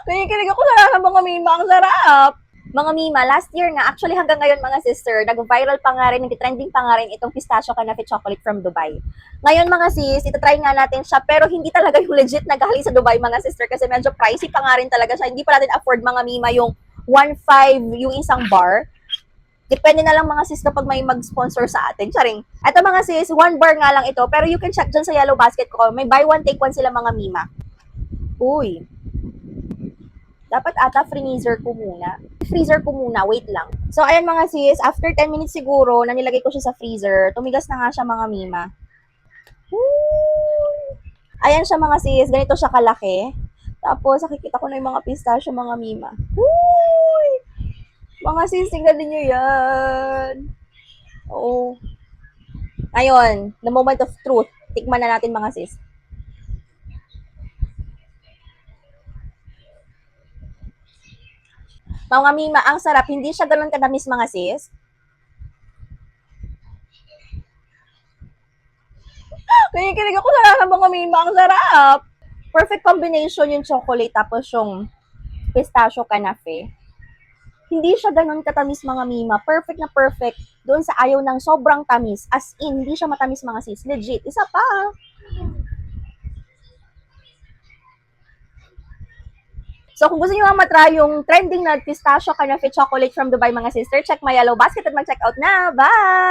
Kinikilig ako sa mga mima. Ang sarap. Mga mima, last year nga, actually hanggang ngayon mga sister, nag-viral pa nga rin, nag-trending pa nga rin itong pistachio canafe chocolate from Dubai. Ngayon mga sis, itatry nga natin siya, pero hindi talaga yung legit na galing sa Dubai mga sister, kasi medyo pricey pa nga rin talaga siya. Hindi pa natin afford mga mima yung 1.5 yung isang bar. Depende na lang mga sis kapag may mag-sponsor sa atin. Charing. Ito mga sis, 1 bar nga lang ito, pero you can check dyan sa yellow basket ko. May buy one, take one sila mga mima. Uy, dapat ata freezer ko muna. Freezer ko muna, wait lang. So, ayan mga sis, after 10 minutes siguro, na nilagay ko siya sa freezer, tumigas na nga siya mga mima. Woo! Ayan siya mga sis, ganito siya kalaki. Tapos, nakikita ko na yung mga pistachio mga mima. Woo! Mga sis, tingnan ninyo yan. Oo. Ngayon, the moment of truth. Tikman na natin mga sis. Mga mima, ang sarap. Hindi siya ganun kadamis mga sis. Kinikilig ako sa mga mima. Ang sarap. Perfect combination yung chocolate tapos yung pistachio canafe. Hindi siya ganun katamis mga mima. Perfect na perfect doon sa ayaw ng sobrang tamis. As in, hindi siya matamis mga sis. Legit. Isa pa. So, kung gusto nyo nga matry yung trending na pistachio canafe chocolate from Dubai mga sister, check my yellow basket at mag-check out na. Bye!